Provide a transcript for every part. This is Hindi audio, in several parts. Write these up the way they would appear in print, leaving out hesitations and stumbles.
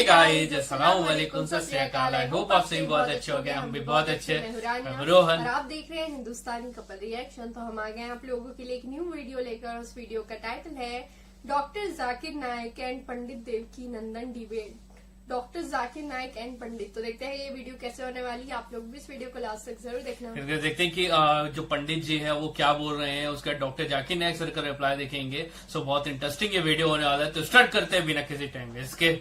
गाइस, अस्सलाम वालेकुम, सत श्री अकाल। आई होप आप सभी बहुत अच्छे हो गए, हम भी बहुत अच्छे। मैं रोहन और आप देख रहे हैं हिंदुस्तानी कपल रिएक्शन। तो हम आ गए हैं आप लोगों के लिए एक न्यू वीडियो लेकर। उस वीडियो का टाइटल है doctor Zakir Naik and Pandit Devaki Nandan debate. Doctor Zakir Naik and Pandit. तो देखते हैं ये वीडियो कैसे होने वाली है। आप लोग भी इस वीडियो को लास्ट तक जरूर देखना। देखते हैं कि जो पंडित जी है वो क्या बोल रहे हैं, उसका डॉक्टर जाकिर नाइक सर का रिप्लाई देखेंगे। सो बहुत इंटरेस्टिंग ये वीडियो होने वाला है। तो स्टार्ट करते हैं बिना किसी टाइम वेस्ट के।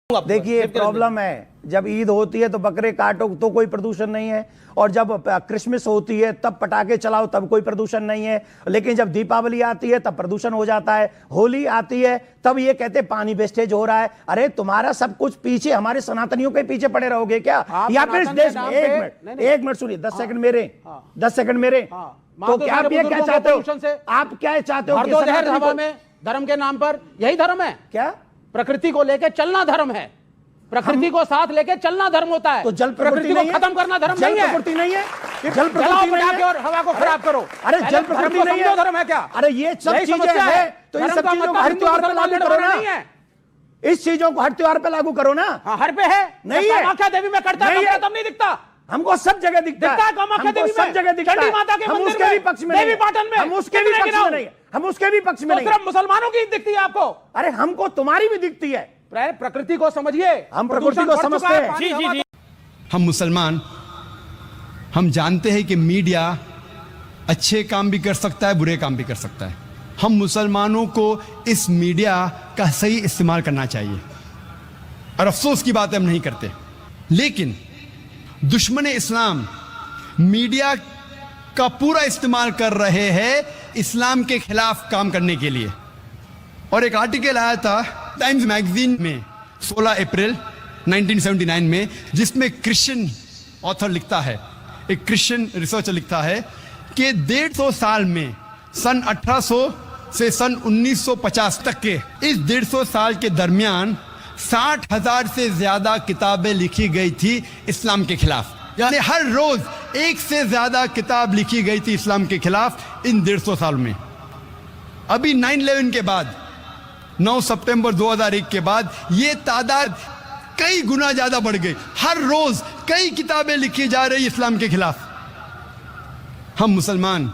देखिए प्रॉब्लम है, जब ईद होती है तो बकरे काटो तो कोई प्रदूषण नहीं है, और जब क्रिसमस होती है तब पटाखे चलाओ तब कोई प्रदूषण नहीं है। लेकिन जब दीपावली आती है तब प्रदूषण हो जाता है। होली आती है तब ये कहते हैं पानी वेस्टेज हो रहा है। अरे तुम्हारा सब कुछ पीछे हमारे सनातनियों के पीछे पड़े रहोगे क्या? या फिर देश में एक मिनट सुनिए, 10 सेकंड मेरे 10 सेकंड मेरे। तो क्या आप ये क्या चाहते हो? आप क्या चाहते हो? हवा में धर्म के नाम पर यही धर्म है क्या? प्रकृति को लेकर चलना धर्म है। प्रकृति को साथ लेके चलना धर्म होता है। तो जल प्रकृति को खत्म करना धर्म नहीं है। प्रकृति नहीं है, जल प्रकृति नहीं है और हवा को खराब करो। अरे जल प्रकृति नहीं है, धर्म है क्या? अरे ये सब चीजें हैं तो इन सब चीजों को हर त्योहार पे लागू करो ना। इस चीजों को हर त्योहार पे लागू करो ना। हर पे है नहीं है। कामाख्या देवी में करता है तब नहीं दिखता। हमको सब जगह दिखता है। कामाख्या देवी सब जगह दिखता है। हम उसके भी पक्ष में नहीं, हम उसके भी पक्ष में नहीं, हम उसके भी पक्ष में नहीं। सिर्फ मुसलमानों की दिखती है आपको? अरे हमको तुम्हारी भी दिखती है। प्रकृति को समझिए, हम प्रकृति को समझते हैं। जी जी जी। हम मुसलमान, हम जानते हैं कि मीडिया अच्छे काम भी कर सकता है, बुरे काम भी कर सकता है। हम मुसलमानों को इस मीडिया का सही इस्तेमाल करना चाहिए, और अफसोस की बात हम नहीं करते। लेकिन दुश्मन इस्लाम मीडिया का पूरा इस्तेमाल कर रहे हैं इस्लाम के खिलाफ काम करने के लिए। और एक आर्टिकल आया था टाइम्स मैगजीन में 16 अप्रैल 1979 में, जिसमें क्रिश्चियन ऑथर लिखता है, एक क्रिश्चियन रिसर्चर लिखता है कि 150 साल में सन 1800 से सन 1950 तक के इस 150 साल के दरमियान 60,000 से ज्यादा किताबें लिखी गई थी इस्लाम के खिलाफ। यानी हर रोज एक से ज्यादा किताब लिखी गई थी इस्लाम के खिलाफ इन 150 साल में। अभी 9/11 के बाद, 9 सितंबर 2001 के बाद ये तादाद कई गुना ज्यादा बढ़ गई। हर रोज कई किताबें लिखी जा रही इस्लाम के खिलाफ। हम मुसलमान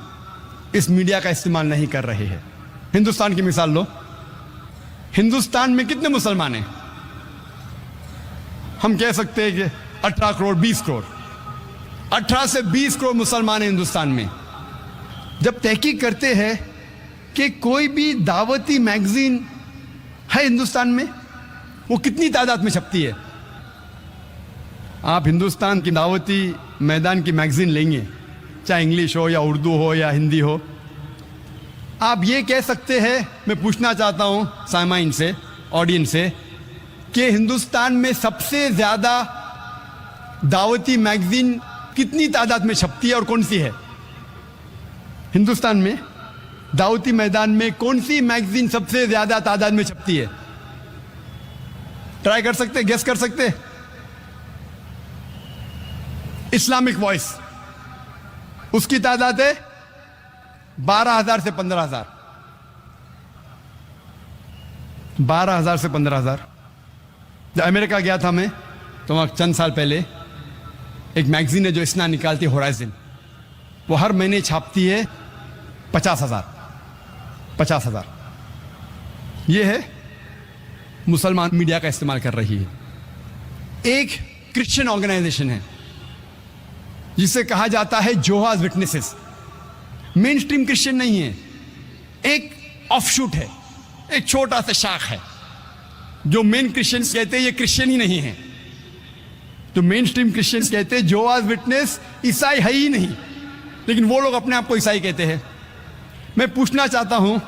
इस मीडिया का इस्तेमाल नहीं कर रहे हैं। हिंदुस्तान की मिसाल लो, हिंदुस्तान में कितने मुसलमान हैं? हम कह सकते हैं कि 18 करोड़ 20 करोड़, 18 से 20 करोड़ मुसलमान हैं हिंदुस्तान में। जब तहकीक करते हैं कि कोई भी दावती मैगजीन है हिंदुस्तान में, वो कितनी तादाद में छपती है? आप हिंदुस्तान की दावती मैदान की मैगजीन लेंगे, चाहे इंग्लिश हो या उर्दू हो या हिंदी हो, आप ये कह सकते हैं, मैं पूछना चाहता हूं सामाइन से, ऑडियंस से, कि हिंदुस्तान में सबसे ज्यादा दावती मैगजीन कितनी तादाद में छपती है और कौन सी है? हिंदुस्तान में दावती मैदान में कौन सी मैगजीन सबसे ज्यादा तादाद में छपती है? ट्राई कर सकते, गेस कर सकते? इस्लामिक वॉइस, उसकी तादाद है 12,000 से 15,000। 12,000 से 15,000। जब अमेरिका गया था मैं, तो वहां चंद साल पहले एक मैगजीन है जो इसना निकालती है, होराइजन। वो हर महीने छापती है 50,000। 50,000। ये है मुसलमान मीडिया का इस्तेमाल कर रही है। एक क्रिश्चियन ऑर्गेनाइजेशन है जिसे कहा जाता है जोहाज विटनेसेस। मेन स्ट्रीम क्रिश्चियन नहीं है, एक ऑफशूट है, एक छोटा सा शाख है। जो मेन क्रिश्चियंस कहते हैं ये क्रिश्चियन ही नहीं है। तो मेन स्ट्रीम क्रिश्चियंस कहते हैं जोहाज विटनेस ईसाई है ही नहीं, लेकिन वो लोग अपने आप को ईसाई कहते हैं। मैं पूछना चाहता हूं,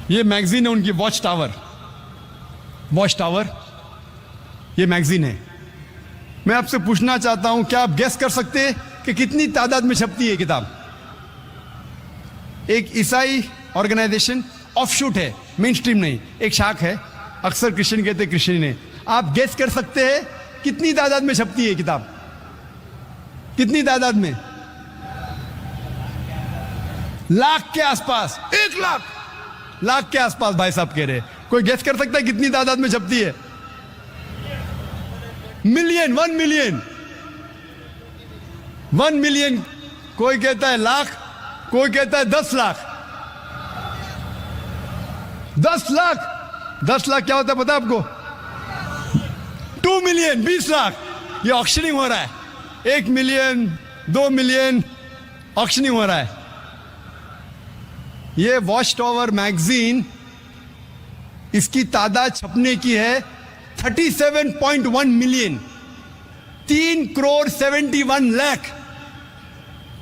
ये मैगजीन है उनकी वॉच टावर, वॉच टावर ये मैगजीन है। मैं आपसे पूछना चाहता हूं, क्या आप गेस कर सकते हैं कि कितनी तादाद में छपती है किताब? एक ईसाई ऑर्गेनाइजेशन, ऑफशूट है, मेन स्ट्रीम नहीं, एक शाख है। अक्सर क्रिश्चियन कहते हैं क्रिश्चियन है। आप गेस कर सकते हैं कितनी तादाद में छपती है किताब? कितनी तादाद में? लाख के आसपास, 1 लाख के आसपास भाई साहब कह रहे। कोई गेस कर सकता है कितनी तादाद में छपती है? मिलियन, 1 मिलियन, 1 मिलियन, कोई कहता है लाख, कोई कहता है 10 लाख। 10 लाख, 10 लाख क्या होता है पता है आपको? 2 मिलियन, 20 लाख। ये ऑक्शनिंग हो रहा है, 1 मिलियन, 2 मिलियन, ऑक्शनिंग हो रहा है। ये वॉच टावर मैगजीन, इसकी तादाद छपने की है 37.1 मिलियन, 3 करोड़ 71 लाख।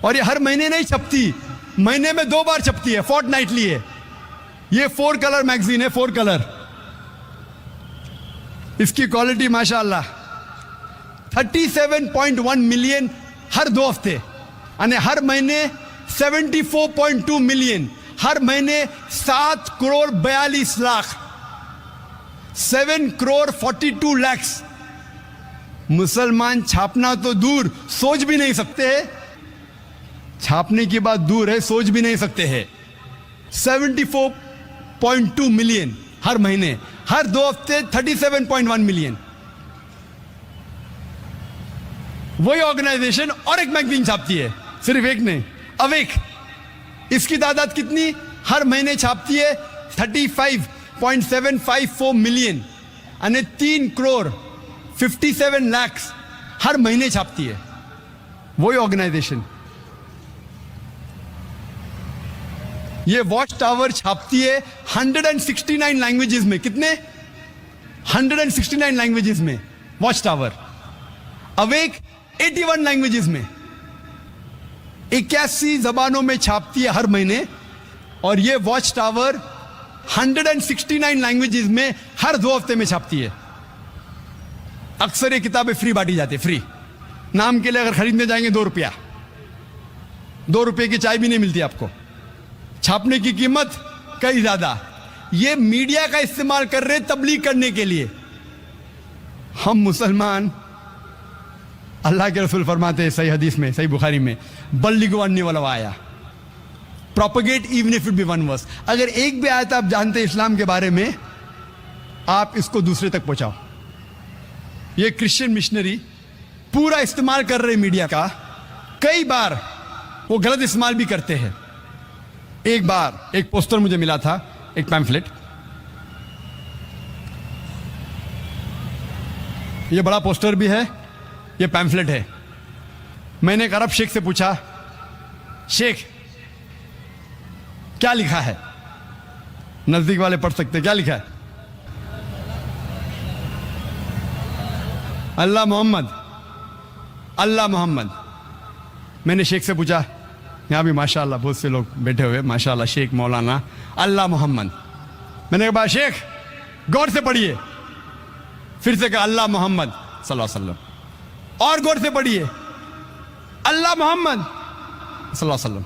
और ये हर महीने नहीं छपती, महीने में 2 बार छपती है, फोर्टनाइटली है। ये 4 कलर मैगजीन है, 4 कलर। इसकी क्वालिटी माशाअल्लाह। 37.1 मिलियन हर 2 हफ्ते, यानी हर महीने 74.2 मिलियन, हर महीने 7 करोड़ 42 लाख, 7 करोड़ 42 लाख। मुसलमान छापना तो दूर, सोच भी नहीं सकते हैं। छापने की बात दूर है, सोच भी नहीं सकते हैं। 74.2 मिलियन हर महीने, हर 2 हफ्ते 37.1 मिलियन। वही ऑर्गेनाइजेशन और एक मैगजीन छापती है, सिर्फ एक नहीं, अवेक। इसकी तादाद कितनी? हर महीने छापती है 35.754 मिलियन, यानी 3 करोड़ 57 लाख हर महीने छापती है वही ऑर्गेनाइजेशन। ये वॉच टावर छापती है 169 लैंग्वेजेस में। कितने? 169 लैंग्वेजेस में वॉच टावर। अवेक 81 लैंग्वेजेस में, 81 जबानों में छापती है हर महीने। और ये वॉच टावर 169 लैंग्वेजेस में हर 2 हफ्ते में छापती है। अक्सर ये किताबें फ्री बांटी जाती है, फ्री। नाम के लिए अगर खरीदने जाएंगे 2 रुपया, 2 रुपये की चाय भी नहीं मिलती आपको। छापने की कीमत कई ज्यादा। ये मीडिया का इस्तेमाल कर रहे तबलीग करने के लिए। हम मुसलमान, अल्लाह के रसूल फरमाते हैं सही हदीस में, सही बुखारी में, बल्लिगु अन्नी वलो आया, propagate even if it be 1 verse. अगर एक भी आयत आप जानते हैं इस्लाम के बारे में, आप इसको दूसरे तक पहुंचाओ। ये क्रिश्चियन मिशनरी पूरा इस्तेमाल कर रहे मीडिया का। कई बार वो गलत इस्तेमाल भी करते हैं। एक बार एक पोस्टर मुझे मिला था, एक पैम्फलेट। ये बड़ा पोस्टर भी है, ये पैम्फलेट है। मैंने एक अरब शेख से पूछा, शेख क्या लिखा है? नजदीक वाले पढ़ सकते, क्या लिखा है? अल्लाह मोहम्मद, अल्लाह मोहम्मद। मैंने शेख से पूछा, यहाँ भी माशाअल्लाह बहुत से लोग बैठे हुए, माशाअल्लाह, शेख मौलाना, अल्लाह मोहम्मद। मैंने कहा शेख गौर से पढ़िए। फिर से कहा अल्लाह मोहम्मद सल्लल्लाहु अलैहि वसल्लम, और गौर से पढ़िए अल्लाह मोहम्मद सल्लल्लाहु अलैहि वसल्लम।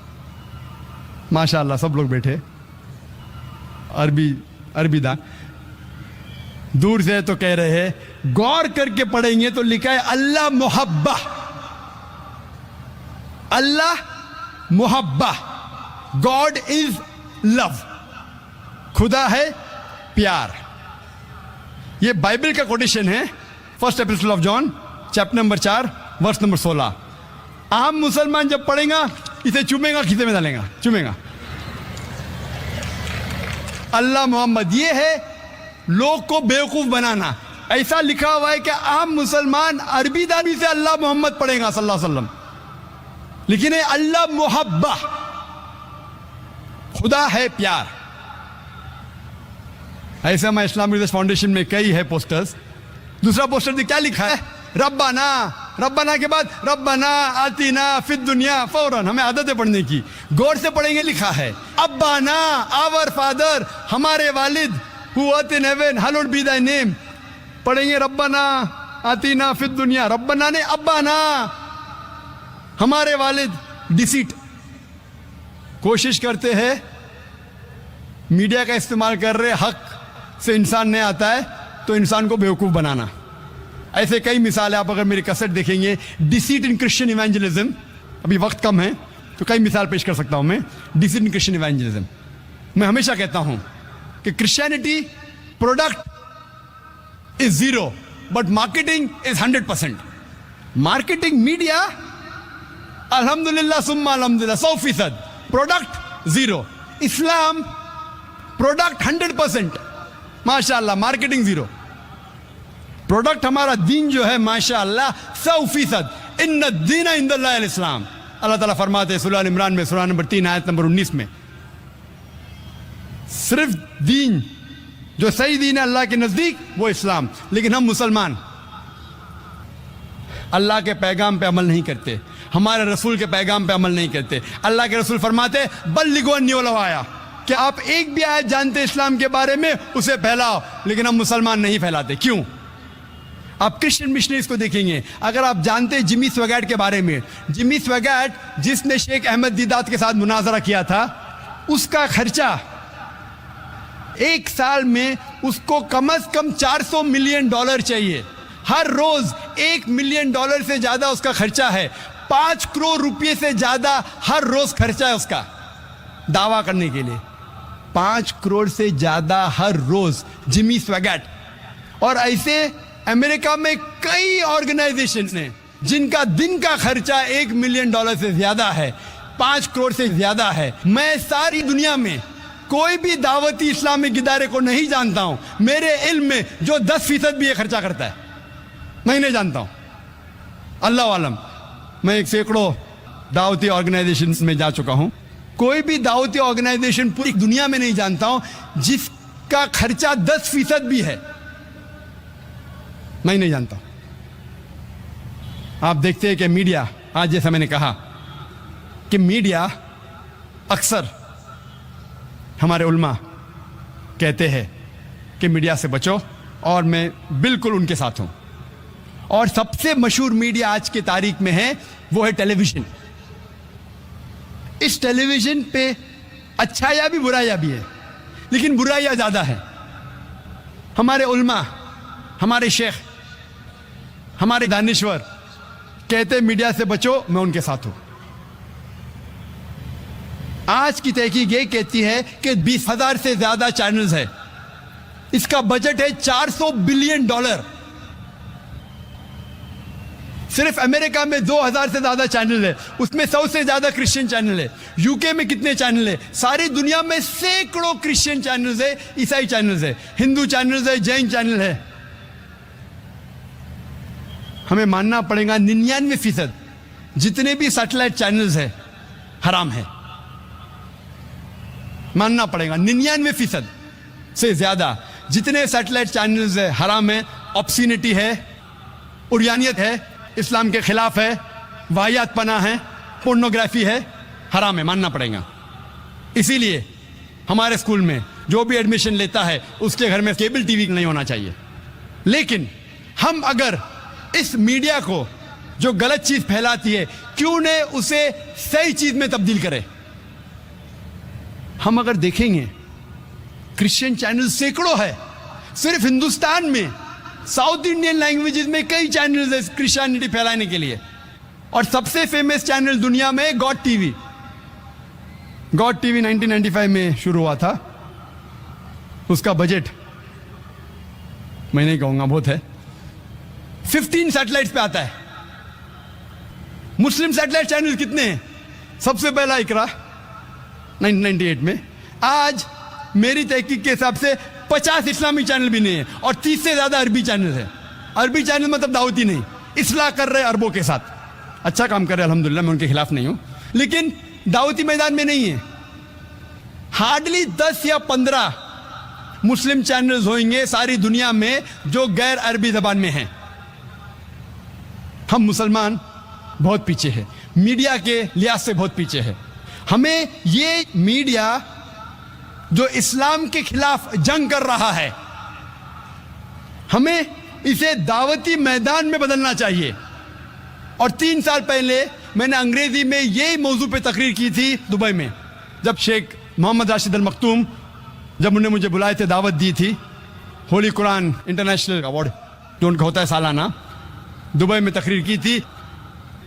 माशाअल्लाह सब लोग बैठे, अरबी दान। दूर से तो कह रहे हैं, गौर करके पढ़ेंगे तो लिखा है अल्लाह मोहब्बा, अल्लाह मोहब्बा, गॉड इज लव, खुदा है प्यार। ये बाइबल का कोटेशन है, first epistle of John chapter number 4 verse number 16। आम मुसलमान जब पढ़ेगा इसे चूमेगा, खीसे में डालेगा, चूमेगा। अल्लाह मोहम्मद, ये है लोग को बेवकूफ बनाना। ऐसा लिखा हुआ है कि आम मुसलमान अरबी दानी से अल्लाह मोहम्मद पढ़ेगा सल्लल्लाहु अलैहि वसल्लम, लेकिन अल्लाह मोहब्बा, खुदा है प्यार। ऐसा मैं इस्लामिक रिसर्च फाउंडेशन में कई है पोस्टर्स। दूसरा पोस्टर में क्या लिखा है? रब्बाना, रब्बाना के बाद रब्बाना आतीना फिद दुनिया। फौरन हमें आदत है पढ़ने की, गौर से पढ़ेंगे लिखा है अब्बाना, आवर फादर, हमारे वालिद, who art in heaven, hallowed be thy name. पढ़ेंगे रब्बाना आतीना फिद दुनिया, रब्बाना ने अब्बाना, हमारे वालिद। डिसीट। कोशिश करते हैं मीडिया का इस्तेमाल कर रहे, हक से इंसान नहीं आता है तो इंसान को बेवकूफ बनाना। ऐसे कई मिसाल है, आप अगर मेरी कैसेट देखेंगे, डिसीट इन क्रिश्चियन इवेंजलिज्म, अभी वक्त कम है तो कई मिसाल पेश कर सकता हूं मैं। डिसीट इन क्रिश्चियन इवेंजलिज्म, मैं हमेशा कहता हूं कि Christianity product is 0 but marketing is 100%. Marketing media अल्हम्दुलिल्लाह सुम्मा अल्हम्दुलिल्लाह 100%, प्रोडक्ट 0. इस्लाम प्रोडक्ट 100%, माशाअल्लाह, मार्केटिंग 0. प्रोडक्ट हमारा दीन जो है माशाअल्लाह 100%. इन्ना दीन इंदल्लाह इस्लाम. अल्लाह ताला फरमाते हैं सूरह इमरान में, सूरह नंबर 3 आयत नंबर 19 में, सिर्फ दीन जो सही दीन है अल्लाह के नजदीक वो इस्लाम. लेकिन हम मुसलमान अल्लाह के पैगाम पे अमल नहीं करते, हमारे रसूल के पैगाम पे अमल नहीं करते. अल्लाह के रसूल फरमाते बल्लिगु अन्नी वलौ आया, कि आप एक भी आयत जानते इस्लाम के बारे में उसे फैलाओ. लेकिन हम मुसलमान नहीं फैलाते. क्यों? आप क्रिश्चियन मिशनरीज को देखेंगे. अगर आप जानते हैं जिमी स्वैगैट के बारे में, जिमी स्वैगैट जिसने शेख अहमद दीदात के साथ मुनाजरा किया था, उसका खर्चा एक साल में उसको कम से कम $400 मिलियन चाहिए. हर रोज $1 मिलियन से ज्यादा उसका खर्चा है. 5 करोड़ रुपए से ज्यादा हर रोज खर्चा है उसका दावा करने के लिए. 5 करोड़ से ज्यादा हर रोज जिमी स्वैगैट. और ऐसे अमेरिका में कई ऑर्गेनाइजेशन हैं जिनका दिन का खर्चा $1 मिलियन से ज्यादा है, 5 करोड़ से ज्यादा है. मैं सारी दुनिया में कोई भी दावती इस्लामिक इदारे को नहीं जानता हूं मेरे इल्म में जो 10% भी ये खर्चा करता है. मैं नहीं जानता हूं. अल्लाह आलम. मैं एक सैकड़ों दावती ऑर्गेनाइजेशन में जा चुका हूं. कोई भी दावती ऑर्गेनाइजेशन पूरी दुनिया में नहीं जानता हूं जिसका खर्चा 10% भी है. मैं नहीं जानता. आप देखते हैं कि मीडिया, आज जैसा मैंने कहा कि मीडिया अक्सर हमारे उल्मा कहते हैं कि मीडिया से बचो, और मैं बिल्कुल उनके साथ हूं. और सबसे मशहूर मीडिया आज की तारीख में है वो है टेलीविजन. इस टेलीविजन पे अच्छाइयां भी बुराइयां भी है, लेकिन बुराइयां ज्यादा है. हमारे उल्मा, हमारे शेख, हमारे दानिश्वर कहते मीडिया से बचो, मैं उनके साथ हूं. आज की तहकीक ये कहती है कि 20,000 से ज्यादा चैनल्स है. इसका बजट है $400 बिलियन. सिर्फ अमेरिका में 2,000 से ज्यादा चैनल है, उसमें 100 से ज्यादा क्रिश्चियन चैनल है. यूके में कितने चैनल है? सारी दुनिया में सैकड़ों क्रिश्चियन चैनल्स है, ईसाई चैनल्स है, हिंदू चैनल्स है, जैन चैनल है. हमें मानना पड़ेगा 99% जितने भी सैटेलाइट चैनल्स है हराम है. मानना पड़ेगा 99% से ज्यादा जितने सैटेलाइट चैनल्स है हराम है. ऑब्सिनिटी है, उरियानियत है, इस्लाम के खिलाफ है, वाहियात पना है, पोर्नोग्राफी है, हराम है. मानना पड़ेगा. इसीलिए हमारे स्कूल में जो भी एडमिशन लेता है उसके घर में केबल टीवी नहीं होना चाहिए. लेकिन हम अगर इस मीडिया को जो गलत चीज फैलाती है, क्यों ने उसे सही चीज में तब्दील करे? हम अगर देखेंगे क्रिश्चियन चैनल सैकड़ों है. सिर्फ हिंदुस्तान में साउथ इंडियन लैंग्वेजेस में कई चैनल्स है क्रिश्चियनिटी फैलाने के लिए. और सबसे फेमस चैनल दुनिया में गॉड टीवी. गॉड टीवी 1995 में शुरू हुआ था. उसका बजट मैं नहीं कहूंगा, बहुत है. 15 सैटेलाइट्स पे आता है. मुस्लिम सैटेलाइट चैनल कितने हैं? सबसे पहला इकरा 1998 में. आज मेरी तहकीक के हिसाब से 50 इस्लामी चैनल भी नहीं है, और 30 से ज्यादा अरबी चैनल है. अरबी चैनल मतलब दावती नहीं, इस्लाह कर रहे अरबों के साथ. अच्छा काम कर रहे हैं अल्हम्दुलिल्लाह, मैं उनके खिलाफ नहीं हूं, लेकिन दावती मैदान में नहीं है. हार्डली 10 या 15 मुस्लिम चैनल्स होंगे सारी दुनिया में जो गैर अरबी जबान में हैं. हम मुसलमान बहुत पीछे हैं, मीडिया के लिहाज से बहुत पीछे है. हमें ये मीडिया जो इस्लाम के खिलाफ जंग कर रहा है, हमें इसे दावती मैदान में बदलना चाहिए. और 3 साल पहले मैंने अंग्रेजी में यही मौजू पे तकरीर की थी दुबई में, जब शेख मोहम्मद राशिद अल मखतूम, जब उन्होंने मुझे बुलाए थे, दावत दी थी. होली कुरान इंटरनेशनल अवार्ड जो उनका होता है सालाना, दुबई में तकरीर की थी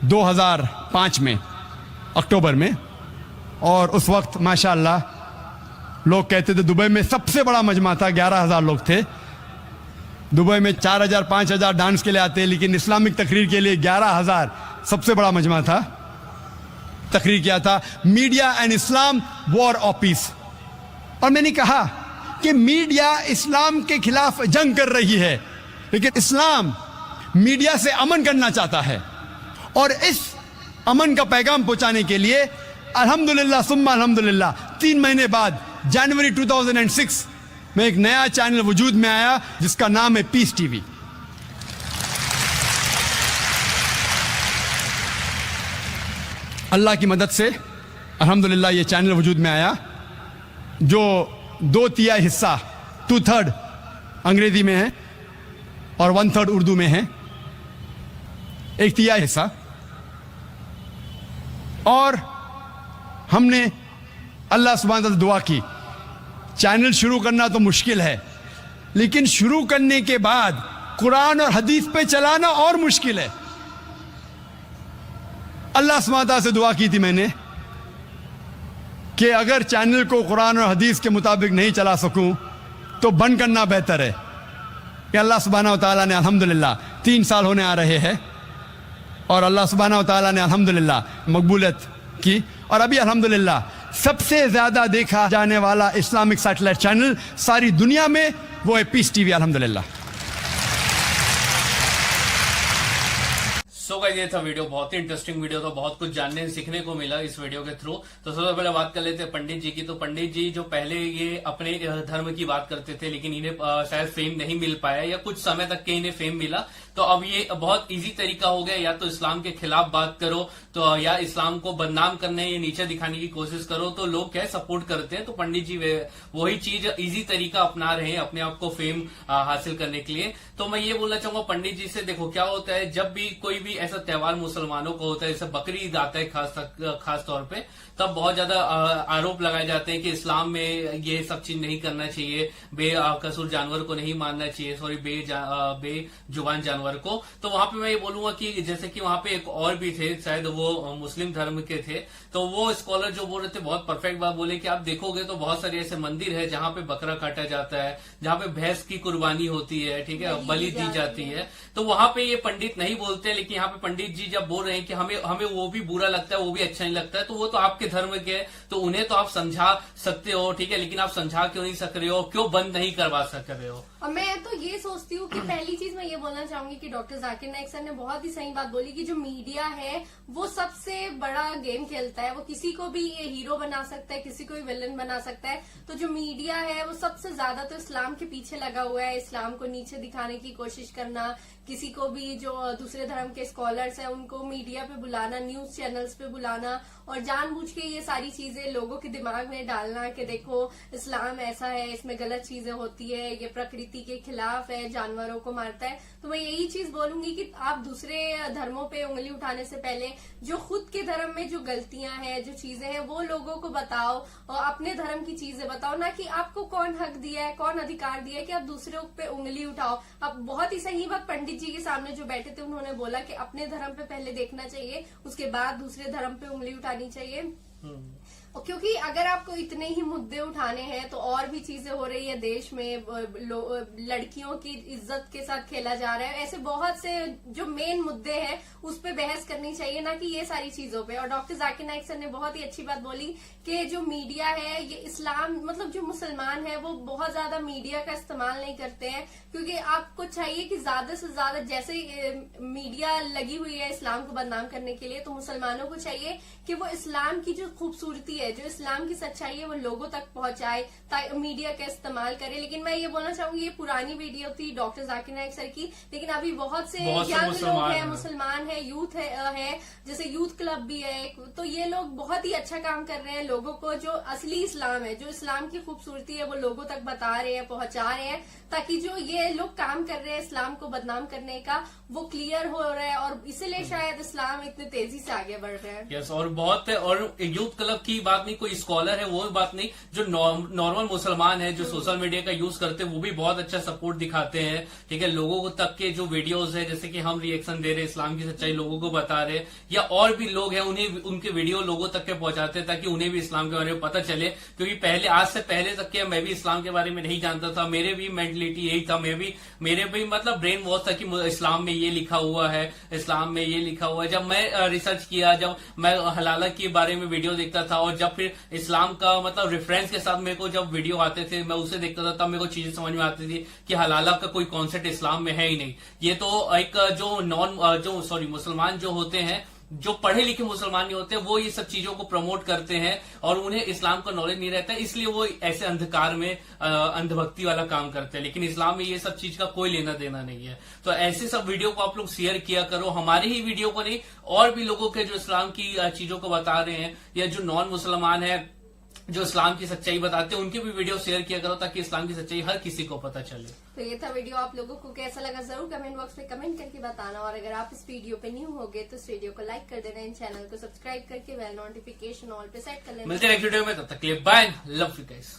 2005 में अक्टूबर में. और उस वक्त माशाअल्लाह लोग कहते थे दुबई में सबसे बड़ा मजमा था, 11,000 लोग थे। दुबई में 4,000 5,000 डांस के लिए आते, लेकिन इस्लामिक तकरीर के लिए 11,000 सबसे बड़ा मजमा था। तकरीर किया था media and Islam war of peace. और मैंने कहा कि मीडिया इस्लाम के खिलाफ जंग कर रही है, लेकिन इस्लाम मीडिया से अमन करना चाहता है। और इस अमन का पैगाम पहुंचाने के लिए अल्हम्दुलिल्लाह सुम्मा अल्हम्दुलिल्लाह 3 महीने बाद जनवरी 2006 में एक नया चैनल वजूद में आया जिसका नाम है पीस टीवी। अल्लाह की मदद से अल्हम्दुलिल्लाह ये चैनल वजूद में आया, जो 2/3 हिस्सा 2/3 अंग्रेजी में है और 1/3 उर्दू में है, 1/3 हिस्सा। और हमने अल्लाह सुब्हान तआला से दुआ की, चैनल शुरू करना तो मुश्किल है, लेकिन शुरू करने के बाद कुरान और हदीस पे चलाना और मुश्किल है। अल्लाह सुब्हान तआला से दुआ की थी मैंने कि अगर चैनल को कुरान और हदीस के मुताबिक नहीं चला सकूं तो बंद करना बेहतर है। कि अल्लाह सुब्हान तआला ने अल्हम्दुलिल्लाह 3 साल होने आ रहे हैं और अल्लाह सुब्हान तआला ने अल्हम्दुलिल्लाह मकबूलियत की, और अभी अल्हम्दुलिल्लाह सबसे ज्यादा देखा जाने वाला इस्लामिक सैटेलाइट चैनल सारी दुनिया में वो है पीस टीवी अल्हम्दुलिल्लाह। सो गाइस, ये था वीडियो, बहुत ही इंटरेस्टिंग वीडियो था, बहुत कुछ जानने सीखने को मिला इस वीडियो के थ्रू। तो सबसे पहले बात कर लेते हैं पंडित जी की। तो पंडित जी जो पहले ये अपने धर्म की बात करते थे, लेकिन इन्हें शायद फेम नहीं मिल पाया या कुछ समय तक के इन्हें फेम मिला, तो अब ये बहुत इजी तरीका हो गया, या तो इस्लाम के खिलाफ बात करो तो या इस्लाम को बदनाम करने या नीचे दिखाने की कोशिश करो तो लोग क्या सपोर्ट करते हैं। तो पंडित जी वही चीज इजी तरीका अपना रहे हैं अपने आप को फेम हासिल करने के लिए। तो मैं ये बोलना चाहूंगा पंडित जी से, देखो क्या होता है, जब भी कोई भी ऐसा त्योहार मुसलमानों को होता है, जैसे बकरी ईद आता है खास तौर पे, तब बहुत ज्यादा आरोप लगाए जाते हैं कि इस्लाम में ये सब चीज नहीं करना चाहिए, बेकसूर जानवर को नहीं मारना चाहिए, सॉरी बेजुबान जानवर को। तो वहां पे मैं ये बोलूंगा कि जैसे कि वहां पे एक और भी थे, शायद वो मुस्लिम धर्म के थे, तो वो स्कॉलर जो बोल रहे थे बहुत परफेक्ट बात बोले कि आप देखोगे तो बहुत सारे ऐसे मंदिर है जहां पे बकरा काटा जाता है, जहां पे भैंस की कुर्बानी होती है, ठीक है, बलि दी जाती है। तो वहां पे ये पंडित नहीं बोलते, लेकिन यहाँ पे पंडित जी जब बोल रहे हैं कि हमें वो भी बुरा लगता है, वो भी अच्छा नहीं लगता है, तो वो तो आपके धर्म के, तो उन्हें तो आप समझा सकते हो, ठीक है, लेकिन आप समझा क्यों नहीं सक रहे हो, क्यों बंद नहीं करवा सक रहे हो? और मैं तो ये सोचती हूँ कि पहली चीज मैं ये बोलना चाहूंगी कि डॉक्टर जाकिर नाइक सर ने बहुत ही सही बात बोली कि जो मीडिया है वो सबसे बड़ा गेम खेलता है, वो किसी को भी ये हीरो बना सकता है, किसी को भी विलन बना सकता है। तो जो मीडिया है वो सबसे ज्यादा तो इस्लाम के पीछे लगा हुआ है, इस्लाम को नीचे दिखाने की कोशिश करना, किसी को भी जो दूसरे धर्म के स्कॉलर्स हैं उनको मीडिया पे बुलाना, न्यूज चैनल्स पे बुलाना और जानबूझ के ये सारी चीजें लोगों के दिमाग में डालना कि देखो इस्लाम ऐसा है, इसमें गलत चीजें होती है, ये प्रकृति के खिलाफ है, जानवरों को मारता है। तो मैं यही चीज बोलूंगी कि आप दूसरे धर्मों पे उंगली उठाने से पहले जो खुद के धर्म में जो गलतियां हैं, जो चीजें हैं, वो लोगों को बताओ और अपने धर्म की चीजें बताओ, ना कि आपको कौन हक दिया है, कौन अधिकार दिया है कि आप दूसरों पे उंगली उठाओ। अब बहुत ही सही बात पंडित जी के सामने जो बैठे थे उन्होंने बोला कि अपने धर्म पे पहले देखना चाहिए, उसके बाद दूसरे धर्म पे उंगली उठानी चाहिए। क्योंकि अगर आपको इतने ही मुद्दे उठाने हैं तो और भी चीजें हो रही है देश में, लड़कियों की इज्जत के साथ खेला जा रहा है, ऐसे बहुत से जो मेन मुद्दे हैं उस पे बहस करनी चाहिए, ना कि ये सारी चीजों पे। और डॉक्टर जाकिर नाइक सर ने बहुत ही अच्छी बात बोली कि जो मीडिया है ये इस्लाम मतलब जो मुसलमान है वो बहुत ज्यादा मीडिया का इस्तेमाल नहीं करते हैं, क्योंकि आपको चाहिए कि ज्यादा से ज्यादा जैसे मीडिया लगी हुई है इस्लाम को बदनाम करने के लिए, तो मुसलमानों को चाहिए कि वो इस्लाम की जो खूबसूरती है, जो इस्लाम की सच्चाई है वो लोगों तक पहुंचाए, ताकि मीडिया का इस्तेमाल करे। लेकिन मैं ये बोलना चाहूंगी ये पुरानी वीडियो थी डॉक्टर जाकिर नाइक सर की, लेकिन अभी बहुत से यंग लोग हैं, मुसलमान है, यूथ है, जैसे यूथ क्लब भी है, तो ये लोग बहुत ही अच्छा काम कर रहे हैं, लोगों को जो असली इस्लाम है, जो इस्लाम की खूबसूरती है वो लोगों तक बता रहे हैं, पहुंचा रहे हैं, ताकि जो ये लोग काम कर रहे हैं इस्लाम को बदनाम करने का वो क्लियर हो रहा है, और इसलिए शायद इस्लाम इतने तेजी से आगे बढ़ रहा है। यस, और बहुत और यूथ क्लब की बात नहीं, कोई स्कॉलर है वो भी बात नहीं, जो नॉर्मल मुसलमान है जो सोशल मीडिया का यूज करते हैं वो भी बहुत अच्छा सपोर्ट दिखाते हैं। ठीक है, लोगों को तक के जो वीडियोस है, जैसे कि हम रिएक्शन दे रहे हैं, इस्लाम की सच्चाई लोगों को बता रहे, या और भी लोग हैं उन्हें उनके वीडियो लोगों तक के पहुंचाते हैं ताकि उन्हें भी इस्लाम के बारे में पता चले। क्योंकि पहले, आज से पहले तक के मैं भी इस्लाम के बारे में नहीं जानता था, मेरे भी मेंटलिटी यही था, मेरे भी मतलब ब्रेन वॉश था कि इस्लाम में ये लिखा हुआ है, इस्लाम में ये लिखा हुआ है। जब मैं रिसर्च किया, जब मैं हलाला के बारे में वीडियो देखता था, और जब फिर इस्लाम का मतलब रेफरेंस के साथ मेरे को जब वीडियो आते थे मैं उसे देखता था, तब मेरे को चीजें समझ में आती थी कि हलाला का कोई कॉन्सेप्ट इस्लाम में है ही नहीं। ये तो एक जो मुसलमान जो होते हैं, जो पढ़े लिखे मुसलमान नहीं होते, वो ये सब चीजों को प्रमोट करते हैं और उन्हें इस्लाम का नॉलेज नहीं रहता है, इसलिए वो ऐसे अंधकार में अंधभक्ति वाला काम करते हैं। लेकिन इस्लाम में ये सब चीज का कोई लेना देना नहीं है। तो ऐसे सब वीडियो को आप लोग शेयर किया करो, हमारे ही वीडियो को नहीं, और भी लोगों के जो इस्लाम की चीजों को बता रहे हैं, या जो नॉन मुसलमान है जो इस्लाम की सच्चाई बताते हैं, उनकी भी वीडियो शेयर किया करो ताकि इस्लाम की सच्चाई हर किसी को पता चले। तो ये था वीडियो, आप लोगों को कैसा लगा जरूर कमेंट बॉक्स में कमेंट करके बताना। और अगर आप इस वीडियो पे न्यू हो गए तो इस वीडियो को लाइक कर देना, इन चैनल को सब्सक्राइब करके बेल नोटिफिकेशन ऑल पे सेट कर लेना। मिलते हैं नेक्स्ट वीडियो में, तब तक के लिए बाय, लव यू गाइस।